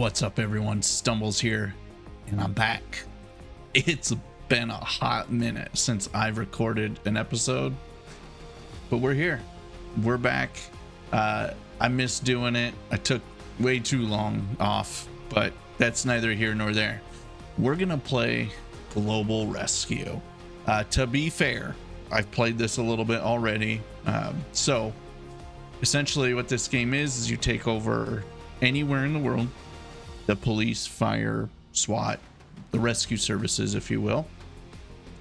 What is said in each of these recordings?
What's up, everyone? Stumblzz here, and I'm back. It's been a hot minute since I've recorded an episode, but we're here. We're back. I missed doing it. I took way too long off, but that's neither here nor there. We're gonna play Global Rescue. To be fair, I've played this a little bit already. So essentially what this game is you take over anywhere in the world. The police, fire, SWAT, the rescue services, if you will,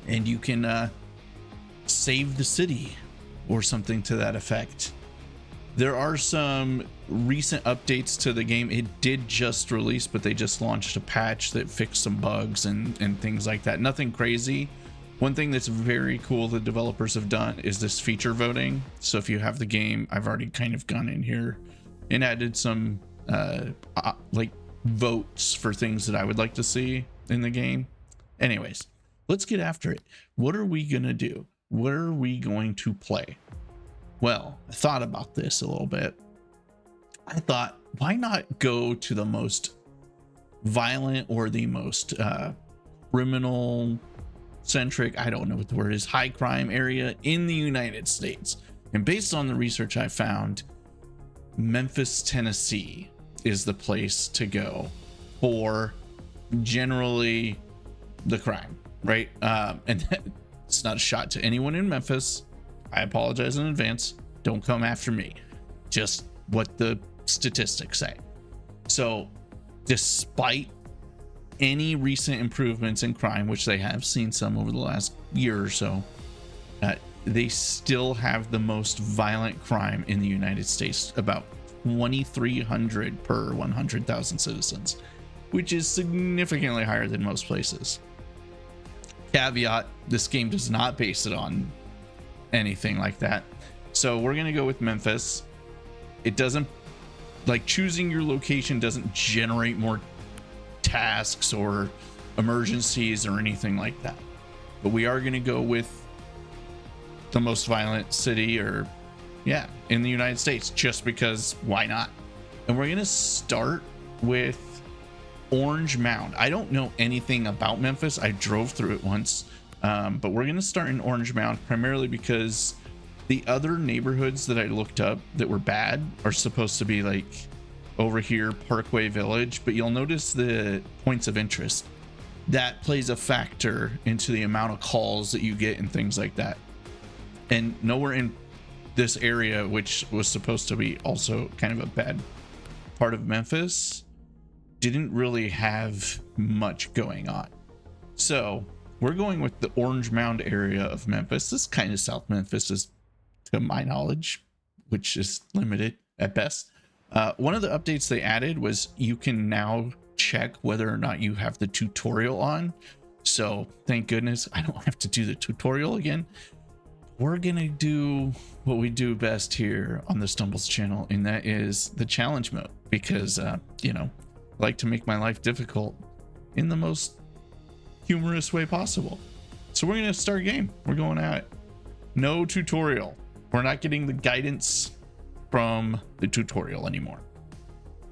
and you can save the city or something to that effect. There are some recent updates to the game. It did just release, but they just launched a patch that fixed some bugs and things like that. Nothing crazy. One thing that's very cool the developers have done is this feature voting. So if you have the game, I've already kind of gone in here and added some like votes for things that I would like to see in the game. Anyways, let's get after it. What are we gonna do? What are we going to play? Well, I thought about this a little bit. I thought, why not go to the most violent or the most criminal centric, I don't know what the word is, high crime area in the United States. And based on the research I found, Memphis, Tennessee is the place to go for generally the crime, right? And it's not a shot to anyone in Memphis. I apologize in advance. Don't come after me. Just what the statistics say. So despite any recent improvements in crime, which they have seen some over the last year or so, they still have the most violent crime in the United States, about 2,300 per 100,000 citizens, which is significantly higher than most places. Caveat, this game does not base it on anything like that. So we're going to go with Memphis. It doesn't, like, choosing your location doesn't generate more tasks or emergencies or anything like that. But we are going to go with the most violent city in the United States, just because why not? And we're going to start with Orange Mound. I don't know anything about Memphis. I drove through it once, but we're going to start in Orange Mound primarily because the other neighborhoods that I looked up that were bad are supposed to be like over here, Parkway Village, but you'll notice the points of interest. That plays a factor into the amount of calls that you get and things like that. And nowhere in this area, which was supposed to be also kind of a bad part of Memphis, didn't really have much going on. So we're going with the Orange Mound area of Memphis. This is kind of South Memphis, is to my knowledge, which is limited at best. One of the updates they added was you can now check whether or not you have the tutorial on. So thank goodness I don't have to do the tutorial again. We're gonna do what we do best here on the Stumblzz channel, and that is the challenge mode, because I like to make my life difficult in the most humorous way possible. So we're gonna start a game. We're going at it. No tutorial. We're not getting the guidance from the tutorial anymore.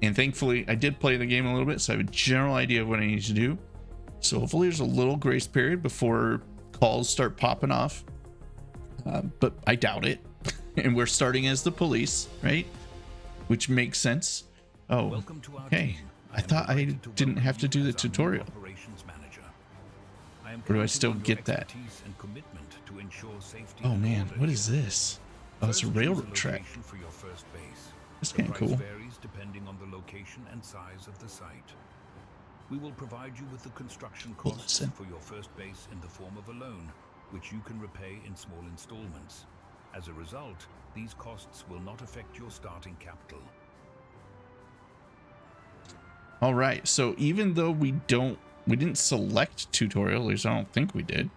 And thankfully I did play the game a little bit, so I have a general idea of what I need to do. So hopefully there's a little grace period before calls start popping off. But I doubt it. And we're starting as the police, right? Which makes sense. Oh, okay. I thought I didn't have to do the tutorial. Or do I still get that? Oh man, what is this? Oh, it's a railroad track. That's kind of cool. Varies depending on the location and size of the site. We will provide you with the construction costs for your first base in the form of a loan, which you can repay in small installments. As a result, these costs will not affect your starting capital. All right, so even though we didn't select tutorial, at least I don't think we did,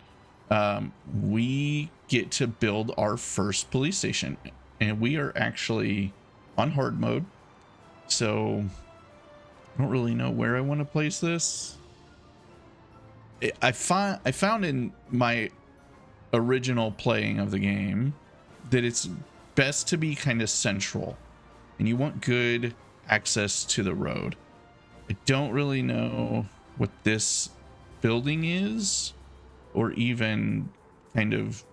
we get to build our first police station, and we are actually on hard mode. So I don't really know where I want to place this. I found in my original playing of the game that it's best to be kind of central, and you want good access to the road. I don't really know what this building is, or even kind of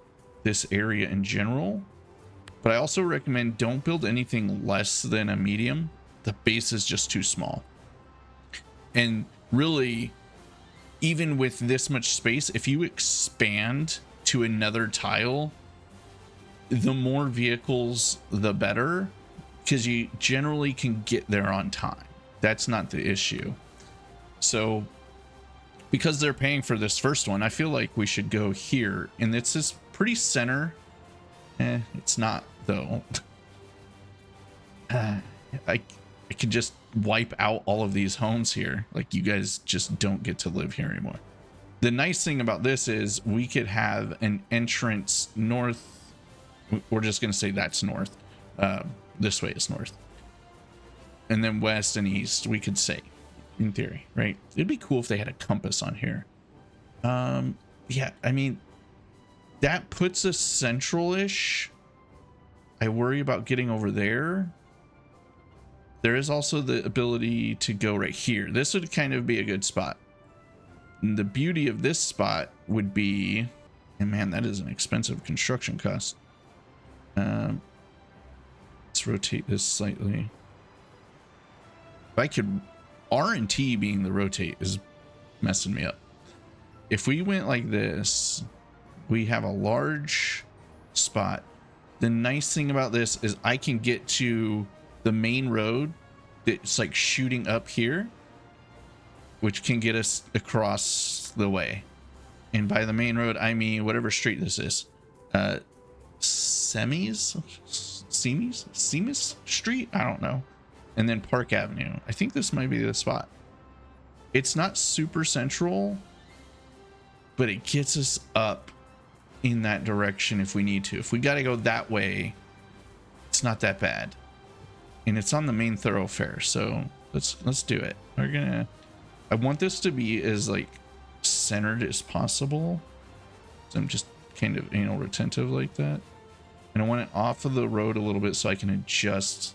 this area in general. But I also recommend don't build anything less than a medium. The base is just too small. And really, even with this much space, if you expand to another tile, the more vehicles, the better, because you generally can get there on time. That's not the issue. So because they're paying for this first one, I feel like we should go here. And it's this pretty center. It's not, though. I could just wipe out all of these homes here. Like, you guys just don't get to live here anymore. The nice thing about this is we could have an entrance north. We're just going to say that's north. This way is north. And then west and east, we could say, in theory, right? It'd be cool if they had a compass on here. Yeah, I mean, that puts us central-ish. I worry about getting over there. There is also the ability to go right here. This would kind of be a good spot. And the beauty of this spot would be, and man, that is an expensive construction cost. Let's rotate this slightly. If I could, R and T being the rotate is messing me up. If we went like this, we have a large spot. The nice thing about this is I can get to the main road that's like shooting up here, which can get us across the way. And by the main road, I mean whatever street this is. Semis Street? I don't know. And then Park Avenue. I think this might be the spot. It's not super central, but it gets us up in that direction if we need to. If we got to go that way, it's not that bad. And it's on the main thoroughfare, so let's do it. I want this to be as like centered as possible. So I'm just kind of anal retentive like that. And I want it off of the road a little bit so I can adjust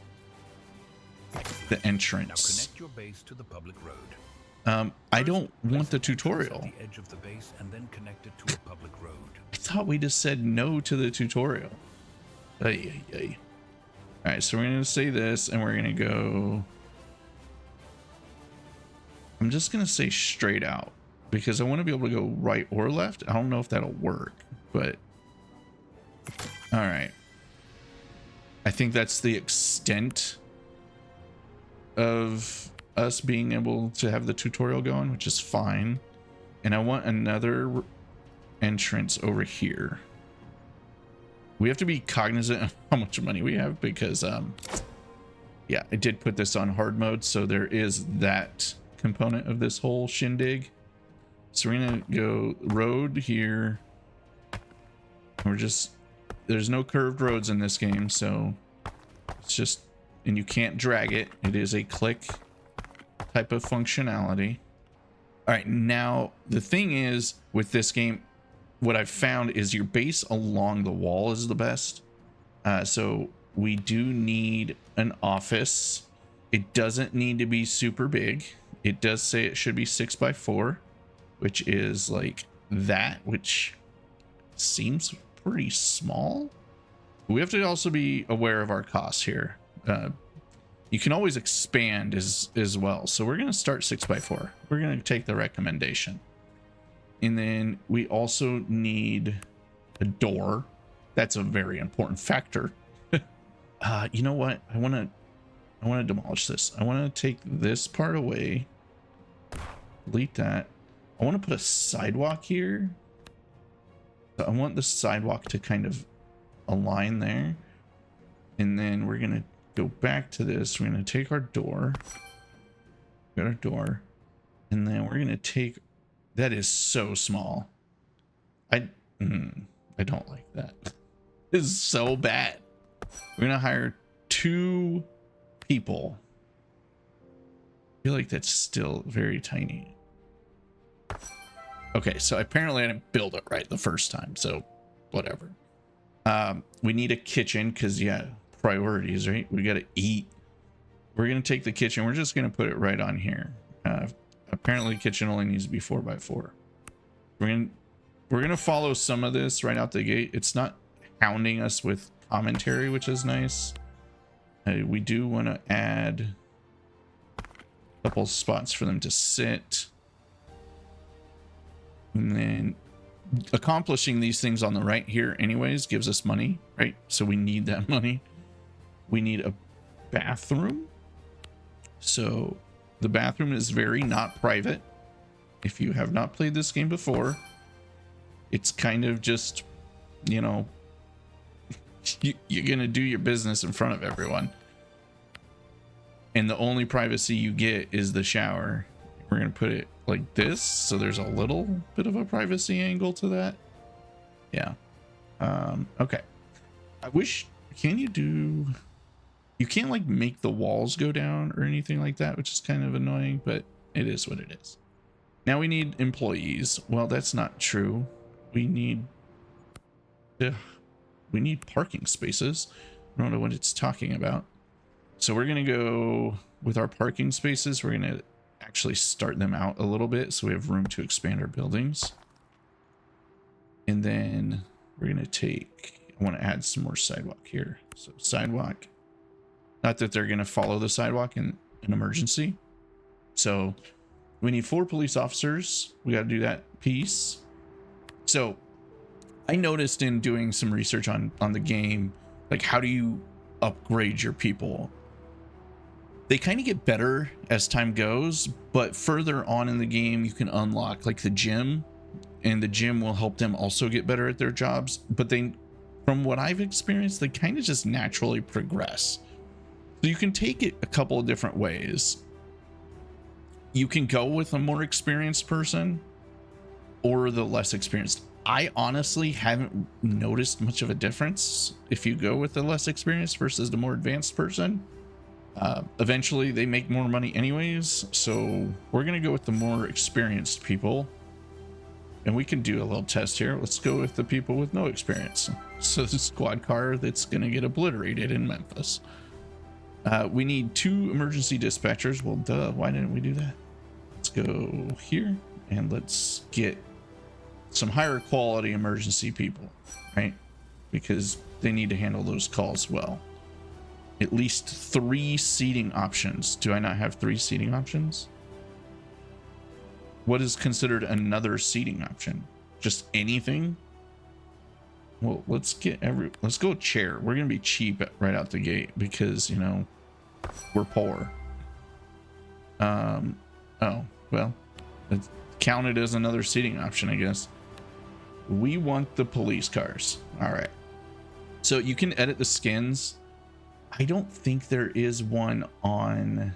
the entrance. Now connect your base to the public road. I don't want the tutorial. At the edge of the base and then connect it to a public road. I thought we just said no to the tutorial. Ay, ay, ay. All right, so we're going to say this and we're going to go. I'm just going to say straight out because I want to be able to go right or left. I don't know if that'll work, but all right. I think that's the extent of us being able to have the tutorial going, which is fine. And I want another entrance over here. We have to be cognizant of how much money we have because yeah, I did put this on hard mode, so there is that component of this whole shindig. So we're gonna go road here. We're just, there's no curved roads in this game, so it's just, and you can't drag it. It is a click type of functionality. All right, now the thing is with this game, what I've found is your base along the wall is the best. So we do need an office. It doesn't need to be super big. It does say it should be 6x4, which is like that, which seems pretty small. We have to also be aware of our costs here. You can always expand as well. So we're going to start 6x4. We're going to take the recommendation. And then we also need a door. That's a very important factor. You know what? I want to demolish this. I want to take this part away. Delete that. I want to put a sidewalk here. So I want the sidewalk to kind of align there. And then we're going to go back to this. We're going to take our door. Got our door. And then we're going to take, that is so small. I don't like that. This is so bad. We're going to hire 2 people. I feel like that's still very tiny. Okay, so apparently I didn't build it right the first time, so whatever. We need a kitchen because, yeah, priorities, right? We got to eat. We're going to take the kitchen. We're just going to put it right on here. Apparently kitchen only needs to be 4x4. We're gonna follow some of this right out the gate. It's not hounding us with commentary, which is nice. We do want to add a couple spots for them to sit. And then accomplishing these things on the right here anyways gives us money, right? So we need that money. We need a bathroom. So the bathroom is very not private. If you have not played this game before, it's kind of just, you know, you're gonna do your business in front of everyone, and the only privacy you get is the shower. We're gonna put it like this, so there's a little bit of a privacy angle to that. Yeah. Okay. I wish, you can't like make the walls go down or anything like that, which is kind of annoying, but it is what it is. Now we need employees. Well, that's not true. We need parking spaces. I don't know what it's talking about. So we're going to go with our parking spaces. We're going to actually start them out a little bit so we have room to expand our buildings. And then we're going to I want to add some more sidewalk here. So sidewalk. Not that they're going to follow the sidewalk in an emergency. So we need 4 police officers. We got to do that piece. So I noticed in doing some research on the game, like how do you upgrade your people? They kind of get better as time goes, but further on in the game, you can unlock like the gym, and the gym will help them also get better at their jobs. But from what I've experienced, they kind of just naturally progress. So you can take it a couple of different ways. You can go with a more experienced person or the less experienced. I honestly haven't noticed much of a difference if you go with the less experienced versus the more advanced person. Eventually they make more money anyways, so we're gonna go with the more experienced people, and we can do a little test here. Let's go with the people with no experience. So the squad car that's gonna get obliterated in Memphis. We need 2 emergency dispatchers. Well, duh, why didn't we do that? Let's go here and let's get some higher quality emergency people, right? Because they need to handle those calls well. At least 3 seating options. Do I not have 3 seating options? What is considered another seating option? Just anything? Well, let's go chair. We're gonna be cheap right out the gate because, you know, we're poor. Oh well, it's counted as another seating option, I guess. We want the police cars. All right, so you can edit the skins. I don't think there is one on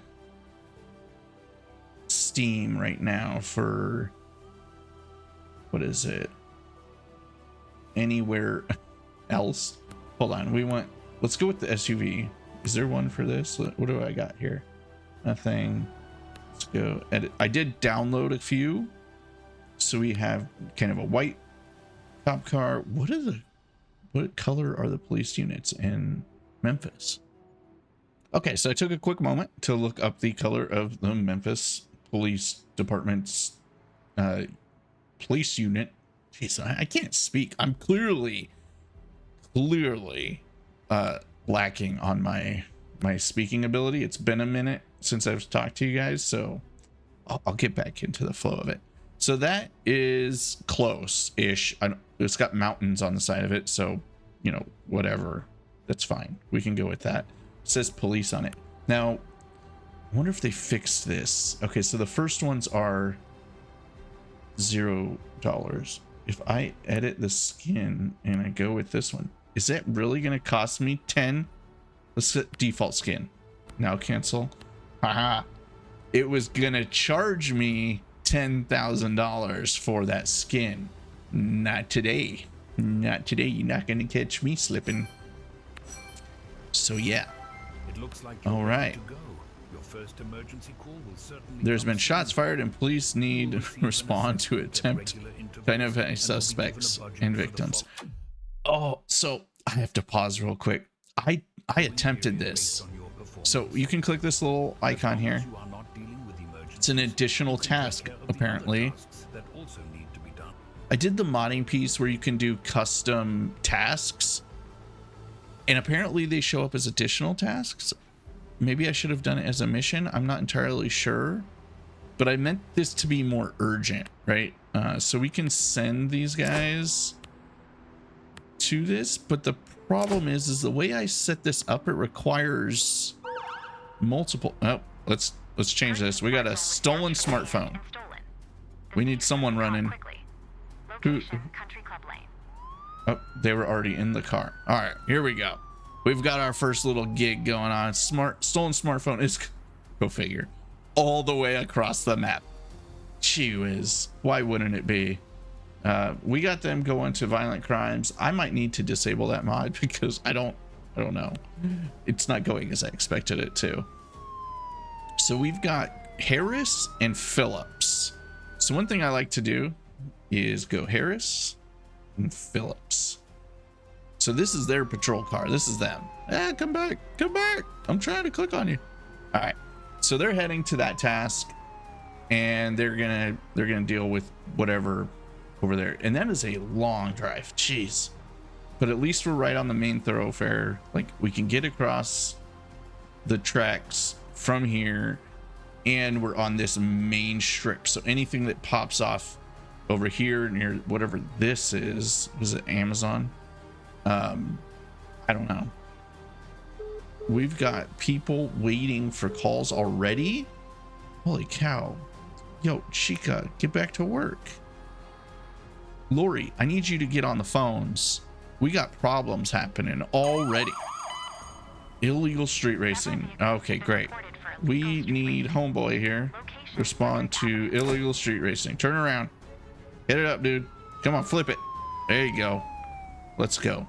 Steam right now for, what is it, anywhere else. Hold on, let's go with the SUV. Is there one for this? What do I got here? Nothing. Let's go edit. I did download a few, so we have kind of a white cop car. What color are the police units in Memphis? Okay, so I took a quick moment to look up the color of the Memphis Police Department's police unit. Jeez, I can't speak. I'm clearly lacking on my speaking ability. It's been a minute since I've talked to you guys, so I'll get back into the flow of it. So that is close-ish. It's got mountains on the side of it, so, you know, whatever. That's fine. We can go with that. It says police on it. Now, I wonder if they fixed this. Okay, so the first ones are $0. If I edit the skin and I go with this one, is that really going to cost me 10? Let's set default skin. Now cancel. Haha. It was going to charge me $10,000 for that skin. Not today. Not today. You're not going to catch me slipping. So yeah. It looks like all right. Your first emergency call will certainly. There's been shots fired and police need to respond to attempt to identify suspects and victims. Oh, so I have to pause real quick. I attempted this. So you can click this little icon here. It It's an additional task, apparently. That also need to be done. I did the modding piece where you can do custom tasks, and apparently they show up as additional tasks. Maybe I should have done it as a mission. I'm not entirely sure, but I meant this to be more urgent, right? So we can send these guys to this, but the problem is the way I set this up, it requires multiple. Oh, let's change this. We got a stolen smartphone. We need someone running. Who? Oh, they were already in the car. All right, here we go. We've got our first little gig going on. Stolen smartphone is, go figure, all the way across the map. Gee whiz, why wouldn't it be? We got them going to violent crimes. I might need to disable that mod because I don't know. It's not going as I expected it to. So we've got Harris and Phillips. So one thing I like to do is go Harris and Phillips. So this is their patrol car. This is them. Come back. I'm trying to click on you. All right. So they're heading to that task, and they're gonna deal with whatever over there. And that is a long drive. Jeez. But at least we're right on the main thoroughfare. Like, we can get across the tracks from here, and we're on this main strip. So anything that pops off over here near whatever this is it Amazon? I don't know. We've got people waiting for calls already. Holy cow. Yo, Chica, get back to work. Lori, I need you to get on the phones. We got problems happening already. Illegal street racing. Okay, great. We need homeboy here. Respond to illegal street racing. Turn around. Hit it up, dude. Come on, flip it. There you go. Let's go.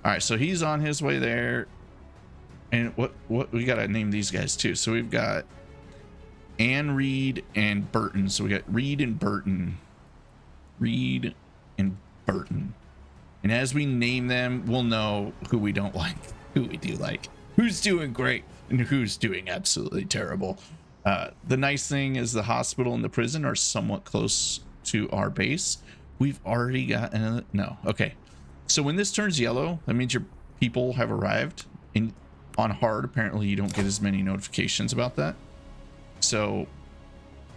All right, so he's on his way there. And what we gotta name these guys too. So we've got Ann Reed and Burton. So we got Reed and Burton. Reed and Burton. And as we name them, we'll know who we don't like, who we do like, who's doing great, and who's doing absolutely terrible. The nice thing is the hospital and the prison are somewhat close to our base. We've already got another. No. Okay. So when this turns yellow, that means your people have arrived. And on hard, apparently you don't get as many notifications about that. So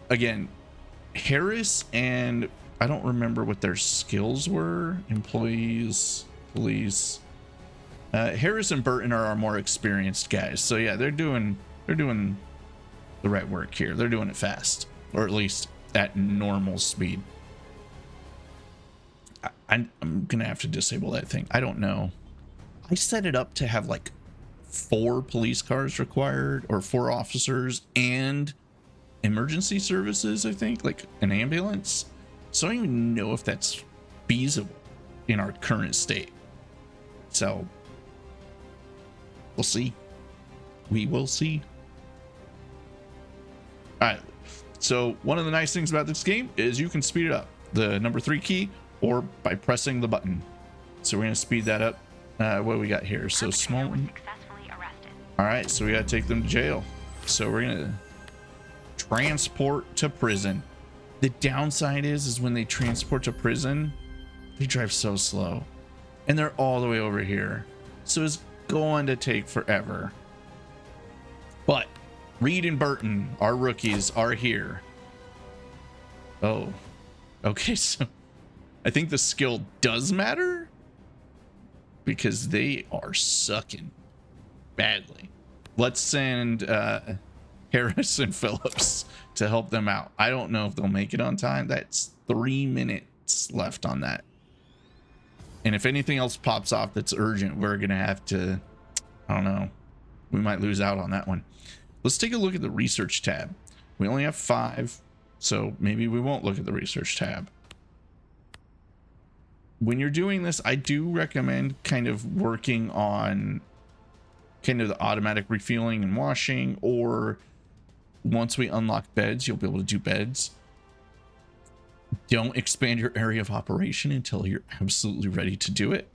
again, Harris and I don't remember what their skills were. Employees, police. Harris and Burton are our more experienced guys. So yeah, they're doing the right work here. They're doing it fast, or at least at normal speed. I'm gonna have to disable that thing. I don't know. I set it up to have like 4 police cars required, or 4 officers and emergency services, I think, like an ambulance. So I don't even know if that's feasible in our current state. So we'll see. We will see. All right. So one of the nice things about this game is you can speed it up. The number 3 key, or by pressing the button. So we're gonna speed that up. What do we got here? So small. All right. So we gotta take them to jail. So we're gonna transport to prison. The downside is when they transport to prison, they drive so slow, and they're all the way over here. So it's going to take forever. But Reed and Burton, our rookies, are here. Oh, okay. So I think the skill does matter because they are sucking badly. Let's send Harris and Phillips to help them out. I don't know if they'll make it on time. That's 3 minutes left on that. And if anything else pops off that's urgent, we're gonna have to, I don't know, we might lose out on that one. Let's take a look at the research tab. We only have 5, so maybe we won't look at the research tab. When you're doing this, I do recommend kind of working on kind of the automatic refueling and washing, or once we unlock beds, you'll be able to do beds. Don't expand your area of operation until you're absolutely ready to do it.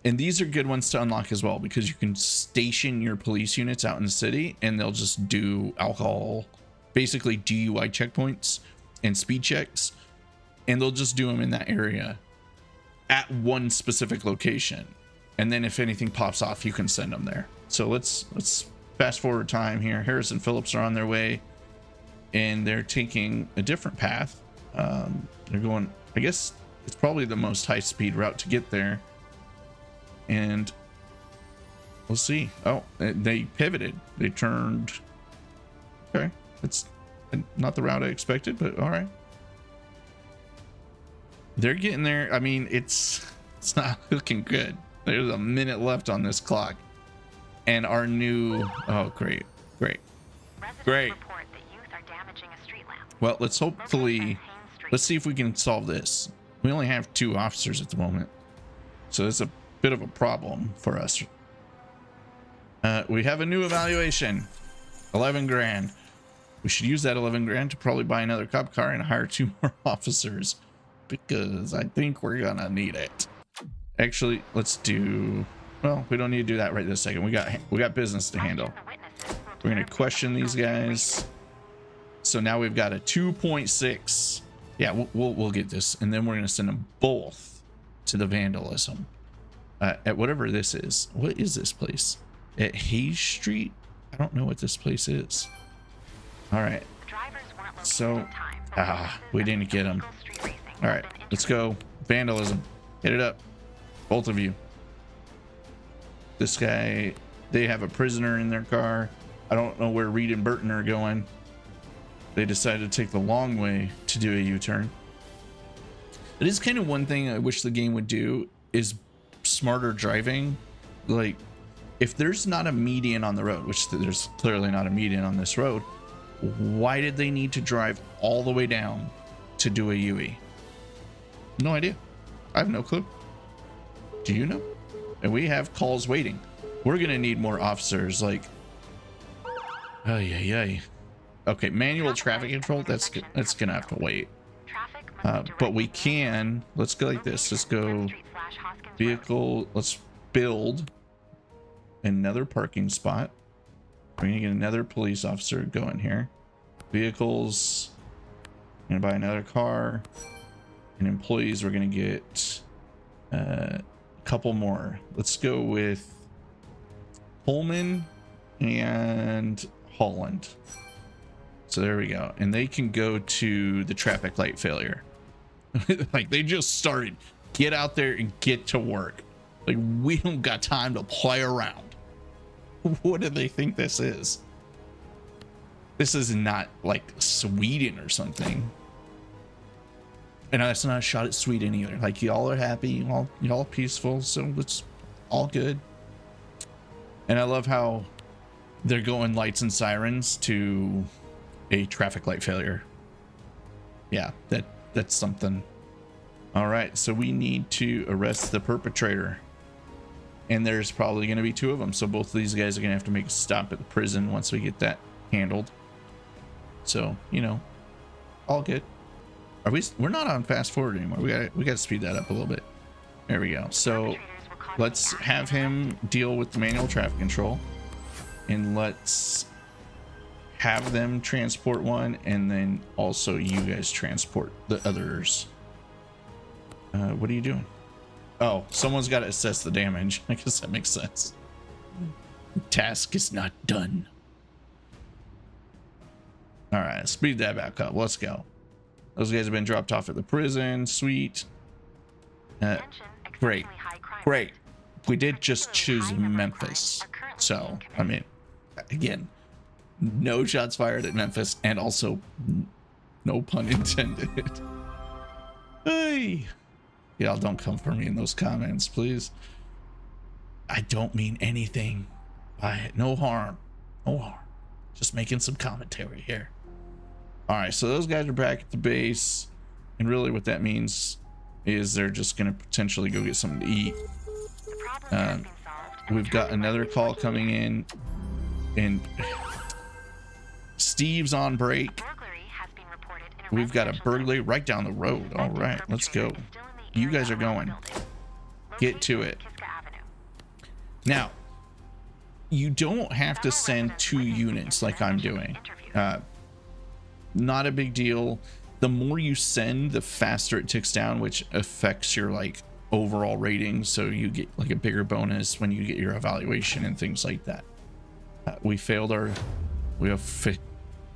And these are good ones to unlock as well, because you can station your police units out in the city and they'll just do alcohol basically DUI checkpoints and speed checks, and they'll just do them in that area at one specific location. And then if anything pops off, you can send them there. So let's fast forward time here. Harris and Phillips are on their way, and they're taking a different path. They're going, I guess it's probably the most high speed route to get there. And we'll see. Oh, they pivoted. They turned. Okay. It's not the route I expected, but all right. They're getting there. I mean, it's not looking good. There's a minute left on this clock. And our new, oh, great. Well, let's see if we can solve this. We only have 2 officers at the moment, so it's a bit of a problem for us. We have a new evaluation, 11 grand. We should use that 11 grand to probably buy another cop car and hire 2 more officers, because I think we're gonna need it. Actually, let's do, well, we don't need to do that right this second. We got business to handle. We're gonna question these guys. So now we've got a 2.6. Yeah, we'll get this, and then we're gonna send them both to the vandalism at whatever this is. What is this place? At Hayes Street? I don't know what this place is. All right. So, we didn't get them. All right, let's go. Vandalism. Hit it up. Both of you. This guy, they have a prisoner in their car. I don't know where Reed and Burton are going. They decided to take the long way to do a U-turn. It is kind of one thing I wish the game would do is smarter driving. Like, if there's not a median on the road, which there's clearly not a median on this road, why did they need to drive all the way down to do a UE? No idea. I have no clue. Do you know? And we have calls waiting. We're gonna need more officers. Like, ay. Okay, manual traffic control. That's gonna have to wait. But we can. Let's go like this. Let's go vehicle. Let's build another parking spot. We're gonna get another police officer going here. Vehicles. Gonna buy another car. And employees, we're gonna get a couple more. Let's go with Pullman and Holland. So there we go. And they can go to the traffic light failure. Like, they just started. Get out there and get to work. Like, we don't got time to play around. What do they think this is? This is not like Sweden or something. And that's not a shot at Sweden either. Like, y'all are happy, y'all peaceful, so it's all good. And I love how they're going lights and sirens to a traffic light failure. Yeah, that's something. All right, so we need to arrest the perpetrator. And there's probably going to be 2 of them. So both of these guys are going to have to make a stop at the prison once we get that handled. So, you know, all good. We're not on fast forward anymore. We got to speed that up a little bit. There we go. So let's have him deal with the manual traffic control, and let's have them transport one, and then also you guys transport the others. What are you doing? Oh, someone's got to assess the damage. I guess that makes sense. Task is not done. All right, speed that back up. Let's go. Those guys have been dropped off at the prison. Sweet. Great. We did just choose Memphis. So, I mean, again, no shots fired at Memphis, and also no pun intended. Hey. Y'all don't come for me in those comments, please. I don't mean anything by it. No harm. Just making some commentary here. All right, so those guys are back at the base, and really what that means is they're just going to potentially go get something to eat. We've got another call coming in, and Steve's on break. We've got a burglary right down the road. All right, let's go. You guys are going. Get to it. Now, you don't have to send 2 units like I'm doing. not a big deal. The more you send, the faster it ticks down, which affects your like overall rating. So you get like a bigger bonus when you get your evaluation and things like that. We failed our,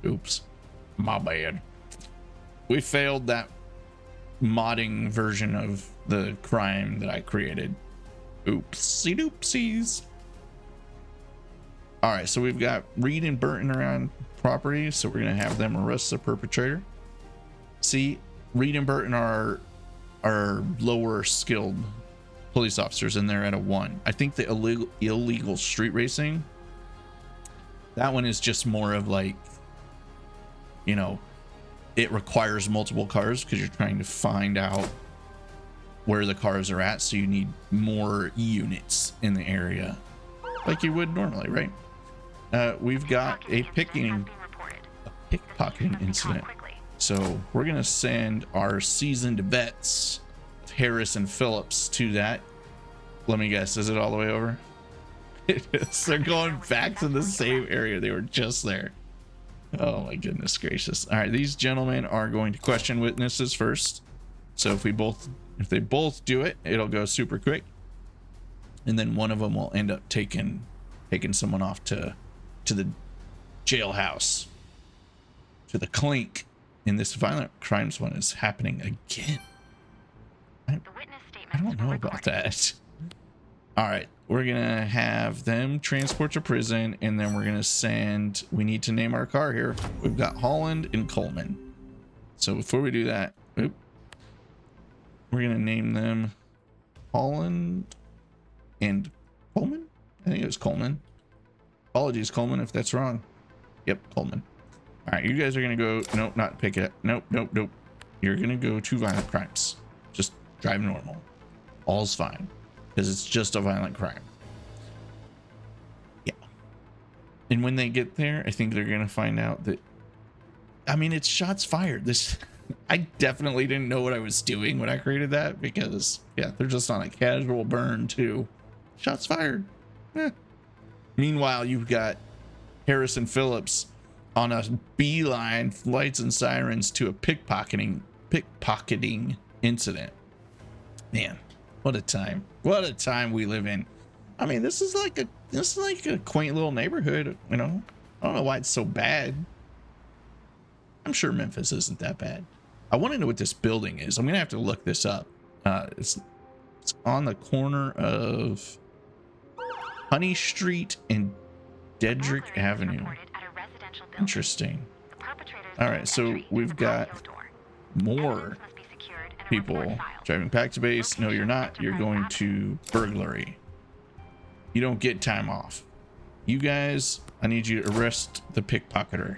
oops, my bad. We failed that modding version of the crime that I created. Oopsie doopsies. All right, so we've got Reed and Burton around property, so we're gonna have them arrest the perpetrator. See, Reed and Burton are lower skilled police officers, and they're at a 1. I think the illegal street racing, that one is just more of like, you know, it requires multiple cars because you're trying to find out where the cars are at, so you need more units in the area like you would normally, right? We've got a pickpocketing incident, so we're gonna send our seasoned vets Harris and Phillips to that. Let me guess, is it all the way over? It is. They're going back to the same area they were just there. Oh my goodness gracious. All right, these gentlemen are going to question witnesses first, so if they both do it, it'll go super quick, and then one of them will end up taking someone off to the jailhouse, to the clink. And this violent crimes one is happening again. I don't know about that. All right, we're gonna have them transport to prison, and then we're gonna send, we need to name our car here. We've got Holland and Coleman. So before we do that, we're gonna name them Holland and Coleman. I think it was Coleman. Apologies, Coleman, if that's wrong. Yep, Coleman. All right, you guys are gonna go, nope, not pick it. Nope. You're gonna go to violent crimes. Just drive normal. All's fine, because it's just a violent crime. Yeah. And when they get there, I think they're gonna find out that, I mean, it's shots fired. This, I definitely didn't know what I was doing when I created that, because yeah, they're just on a casual burn too. Shots fired. Eh. Meanwhile, you've got Harrison Phillips on a beeline, lights and sirens, to a pickpocketing incident. Man, what a time we live in. I mean, this is like a quaint little neighborhood, you know. I don't know why it's so bad. I'm sure Memphis isn't that bad. I want to know what this building is. I'm gonna have to look this up. It's on the corner of Honey Street and Dedrick Avenue. Interesting. All right, so we've got more people driving back to base. No, you're not. You're going to burglary. You don't get time off. You guys, I need you to arrest the pickpocketer.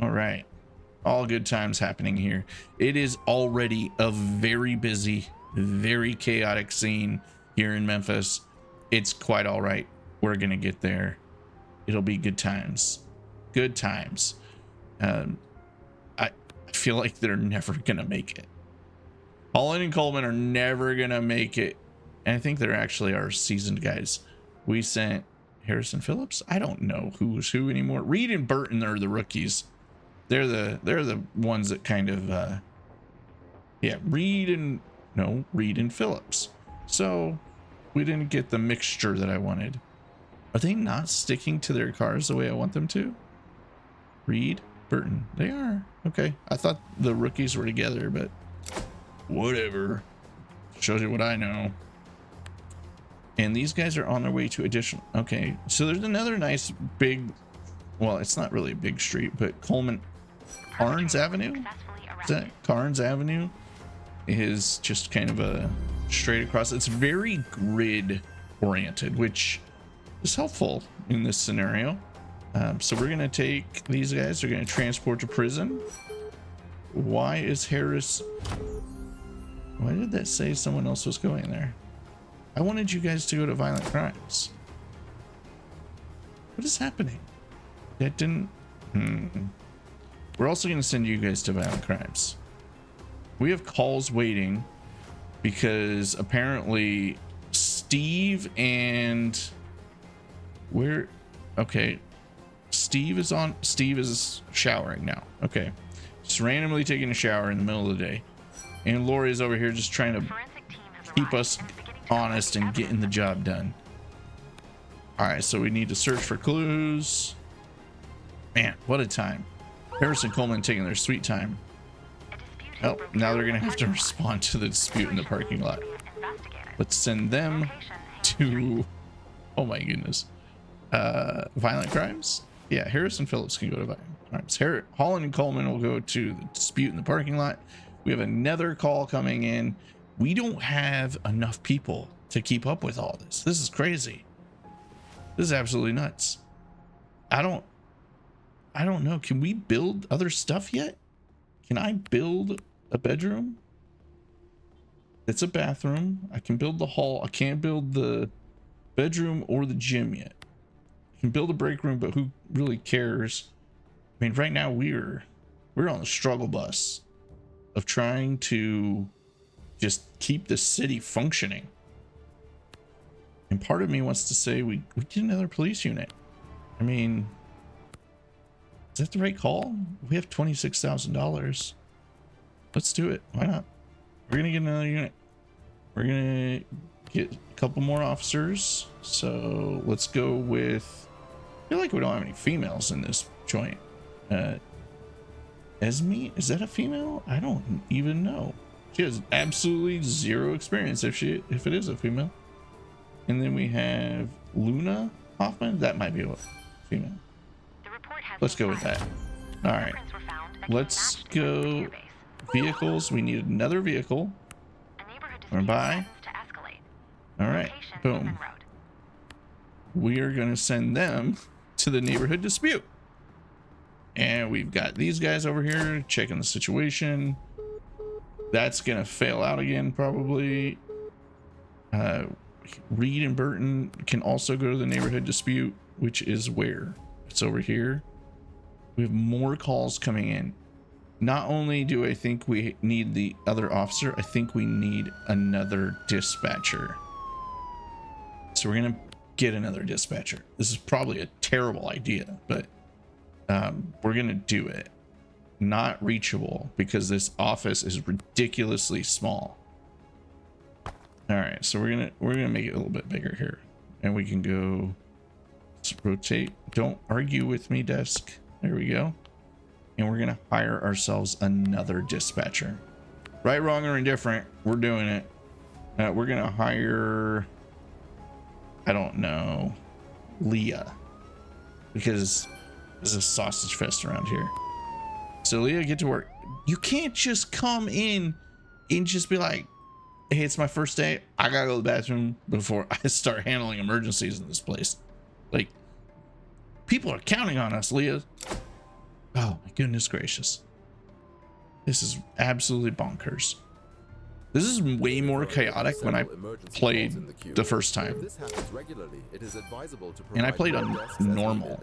All right, all good times happening here. It is already a very busy, very chaotic scene here in Memphis. It's quite all right. We're gonna get there. It'll be good times. Good times. I feel like they're never gonna make it. Holland and Coleman are never gonna make it, and I think they're actually our seasoned guys. We sent Harrison Phillips. I don't know who's who anymore. Reed and Burton are the rookies. They're the ones that kind of yeah, Reed and Phillips. So we didn't get the mixture that I wanted. Are they not sticking to their cars the way I want them to? Reed, Burton, they are. Okay, I thought the rookies were together, but whatever. Shows you what I know. And these guys are on their way to additional. Okay, so there's another nice big, well, it's not really a big street, but Carnes Avenue? Is that Carnes Avenue? Is just kind of a straight across. It's very grid oriented, which is helpful in this scenario. So we're gonna take these guys, they're gonna transport to prison. Why is Harris, why did that say someone else was going there? I wanted you guys to go to violent crimes. What is happening? That didn't, We're also gonna send you guys to violent crimes. We have calls waiting because apparently Steve and okay, Steve is showering now. Okay, Just randomly taking a shower in the middle of the day. And Lori's over here just trying to keep us honest and getting the job done. All right, so we need to search for clues. Man, what a time. Harris and Coleman taking their sweet time. Oh, now they're gonna have to respond to the dispute in the parking lot. Let's send them to, oh my goodness, violent crimes. Yeah, Harris and Phillips can go to violent crimes. Holland and Coleman will go to the dispute in the parking lot. We have another call coming in. We don't have enough people to keep up with all this. This is crazy. This is absolutely nuts. I don't know. Can we build other stuff yet? Can I build a bedroom? It's a bathroom. I can build the hall. I can't build the bedroom or the gym yet. I can build a break room, but who really cares? I mean, right now we're on the struggle bus of trying to just keep the city functioning. And part of me wants to say we get another police unit. I mean, is that the right call? We have $26,000. Let's do it. Why not? We're gonna get another unit. We're gonna get a couple more officers. So let's go with, I feel like we don't have any females in this joint. Esme, is that a female? I don't even know. She has absolutely zero experience if it is a female. And then we have Luna Hoffman. That might be a female. Let's go with that. All right, let's go vehicles. We need another vehicle. We're by. All right, boom. We are going to send them to the neighborhood dispute. And we've got these guys over here checking the situation. That's going to fail out again, probably. Reed and Burton can also go to the neighborhood dispute, which is where? It's over here. We have more calls coming in. Not only do I think we need the other officer, I think we need another dispatcher. So we're going to get another dispatcher. This is probably a terrible idea, but we're going to do it. Not reachable because this office is ridiculously small. All right, so we're gonna make it a little bit bigger here, and we can go. Let's rotate. Don't argue with me, desk. There we go. And we're gonna hire ourselves another dispatcher. Right, wrong, or indifferent, we're doing it. We're gonna hire, I don't know, Leah, because there's a sausage fest around here. So Leah, get to work. You can't just come in and just be like, hey, it's my first day. I gotta go to the bathroom before I start handling emergencies in this place. Like, people are counting on us, Leah. Oh my goodness gracious. This is absolutely bonkers. This is way more chaotic when I played the first time. And I played on normal.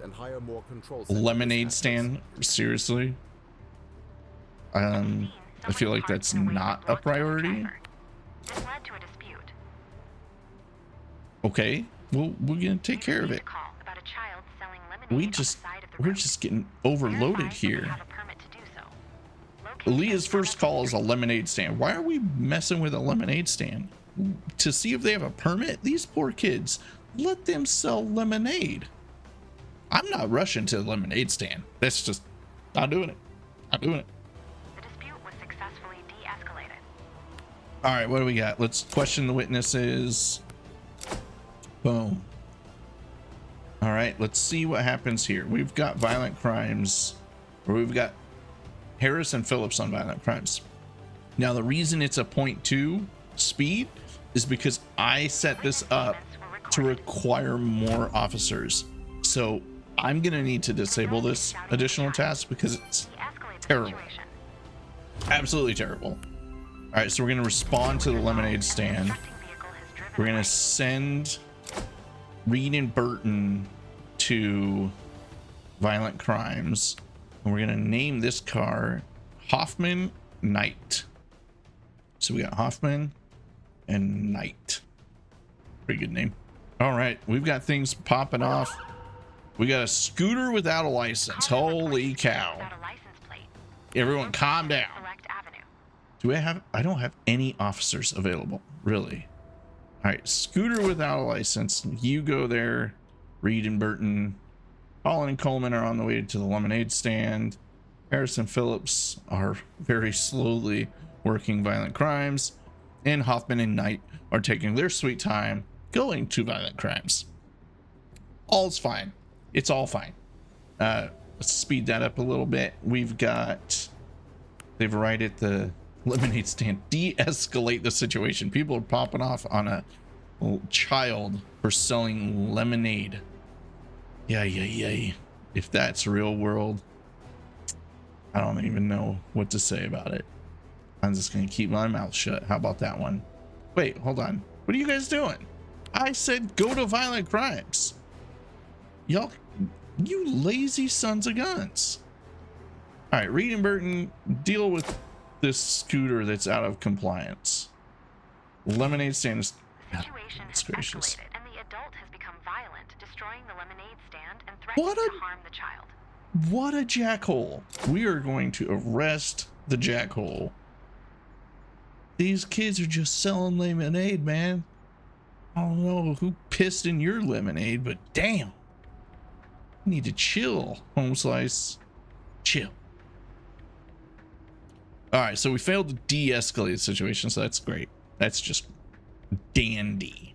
Lemonade stand, seriously. I feel like that's not a priority. Okay, well, we're gonna take care of it. We're just getting overloaded here. Leah's first call is a lemonade stand. Why are we messing with a lemonade stand? To see if they have a permit? These poor kids, let them sell lemonade. I'm not rushing to the lemonade stand. That's just not doing it. Not doing it. The dispute was successfully de-escalated. All right, what do we got? Let's question the witnesses. Boom. All right, let's see what happens here. We've got violent crimes, or we've got Harris and Phillips on violent crimes. Now, the reason it's a 0.2 speed is because I set this up to require more officers. So I'm going to need to disable this additional task because it's terrible. Absolutely terrible. All right, so we're going to respond to the lemonade stand. We're going to send Reed and Burton to violent crimes. And we're going to name this car Hoffman Knight. So we got Hoffman and Knight. Pretty good name. All right, we've got things popping off. We got a scooter without a license. Holy cow. everyone calm down. Select Avenue. Do I don't have any officers available, really. All right, Scooter without a license. You go there. Reed and Burton, Colin and Coleman are on the way to the lemonade stand. Harris and Phillips are very slowly working violent crimes. And Hoffman and Knight are taking their sweet time going to violent crimes. All's fine. It's all fine. Let's speed that up a little bit. They've right at the lemonade stand. De-escalate the situation. People are popping off on a child for selling lemonade. Yeah. If that's real world, I don't even know what to say about it. I'm just gonna keep my mouth shut. How about that one? Wait, hold on. What are you guys doing? I said go to violent crimes. Y'all, you lazy sons of guns. All right, Reed and Burton, deal with this scooter that's out of compliance. Lemonade stand is... Situation has gracious. escalated, and the adult has become violent, destroying the lemonade stand and threatening to harm the child. What a jackhole. We are going to arrest the jackhole. These kids are just selling lemonade, man. I don't know who pissed in your lemonade, but damn. You need to chill, Home Slice. Chill. All right, so we failed to de-escalate the situation, so that's great. That's just dandy.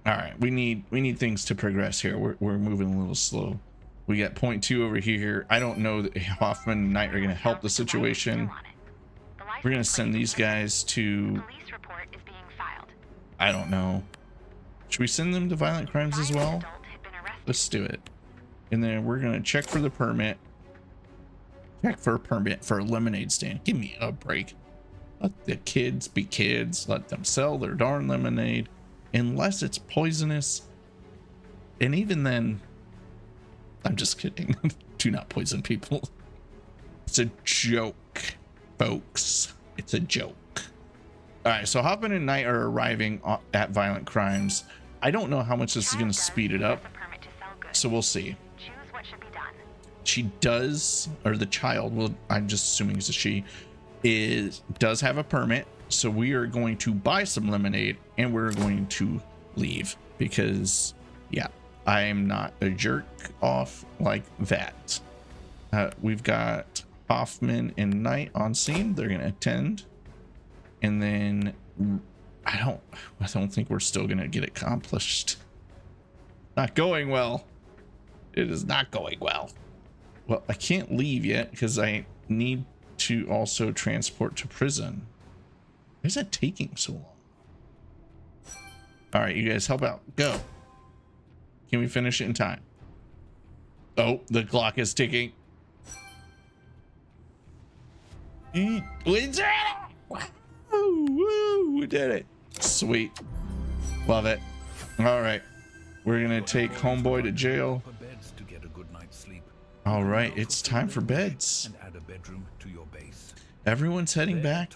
All right, we need things to progress here. We're moving a little slow. We got point 2 over here. I don't know that Hoffman and Knight are going to help the situation. We're going to send these guys to... Police report is being filed. I don't know. Should we send them to violent crimes as well? Adult had been arrested. Let's do it. And then we're going to check for the permit. Check for a permit for a lemonade stand. Give me a break. Let the kids be kids. Let them sell their darn lemonade. Unless it's poisonous. And even then, I'm just kidding. Do not poison people. It's a joke, folks. It's a joke. All right, so Hoffman and Knight are arriving at violent crimes. I don't know how much this is going to speed it up. So we'll see. Choose what should be done. She does, or the child will, I'm just assuming it's a she, does have a permit. So we are going to buy some lemonade and we're going to leave because, yeah, I am not a jerk off like that. We've got Hoffman and Knight on scene. They're going to attend. And then I don't think we're still going to get accomplished. Not going well. It is not going well. Well, I can't leave yet because I need to also transport to prison. Why is that taking so long? All right, you guys help out. Go. Can we finish it in time? Oh, the clock is ticking. We did it! Woo, we did it. Sweet. Love it. All right. We're going to take homeboy to jail. All right, it's time for beds. And add a bedroom to your base. Everyone's heading back.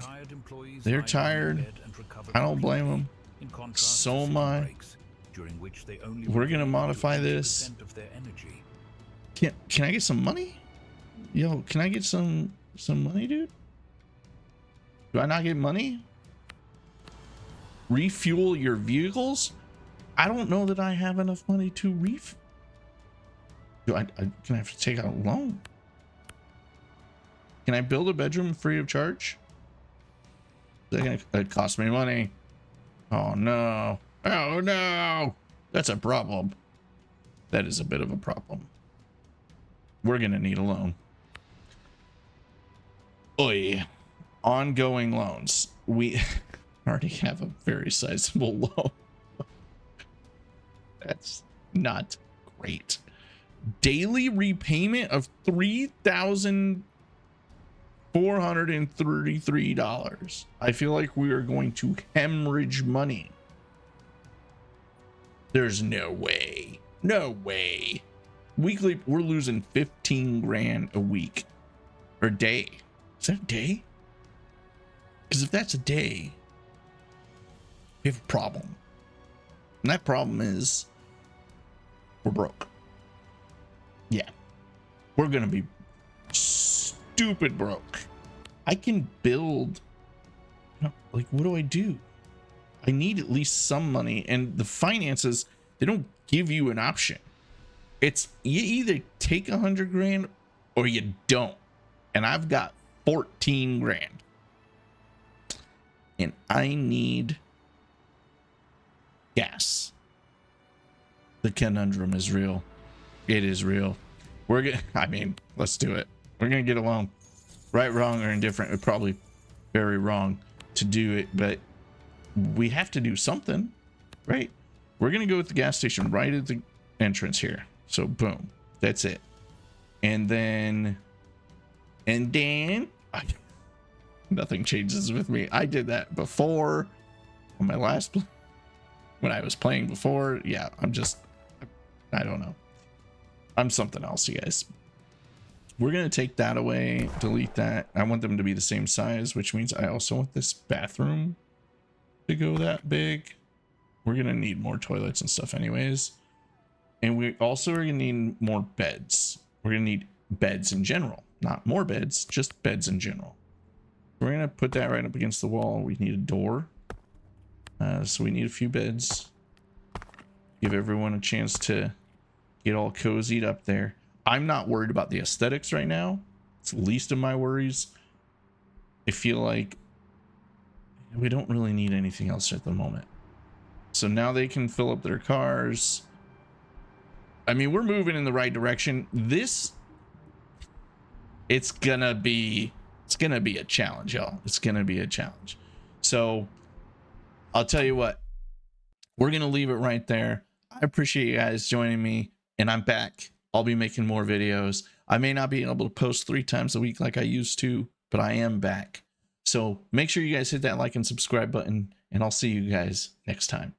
They're tired. I don't blame them. So am I. We're gonna modify this. Can I get some money? Yo, can I get some money, dude? Do I not get money? Refuel your vehicles? I don't know that I have enough money to refuel. Can I have to take out a loan? Can I build a bedroom free of charge? That cost me money. Oh no. Oh no. That's a problem. That is a bit of a problem. We're gonna need a loan. Oi. Ongoing loans. We already have a very sizable loan. That's not great. Daily repayment of $3,433. I feel like we are going to hemorrhage money. There's no way. No way. Weekly, we're losing 15 grand a week or day. Is that a day? Because if that's a day, we have a problem. And that problem is we're broke. Yeah. We're going to be stupid broke. I can build. Like, what do I do? I need at least some money, and the finances, they don't give you an option. It's you either take 100 grand or you don't. And I've got 14 grand. And I need gas. The conundrum is real. It is real. We're gonna, I mean, let's do it. We're gonna get along. Right, wrong, or indifferent. We're probably very wrong to do it, but we have to do something, right? We're gonna go with the gas station right at the entrance here. So boom, that's it. And then nothing changes with me. I did that before on my last when I was playing before. Yeah, I don't know. I'm something else, you guys. We're gonna take that away, delete that. I want them to be the same size, which means I also want this bathroom to go that big. We're gonna need more toilets and stuff anyways. And we also are gonna need more beds. We're gonna need beds in general, not more beds, just beds in general. We're gonna put that right up against the wall. We need a door. So we need a few beds. Give everyone a chance to get all cozied up there. I'm not worried about the aesthetics right now. It's the least of my worries. I feel like we don't really need anything else at the moment. So now they can fill up their cars. I mean, we're moving in the right direction. It's gonna be a challenge, y'all. It's gonna be a challenge. So I'll tell you what, we're gonna leave it right there. I appreciate you guys joining me, and I'm back. I'll be making more videos. I may not be able to post 3 times a week like I used to, but I am back. So make sure you guys hit that like and subscribe button, and I'll see you guys next time.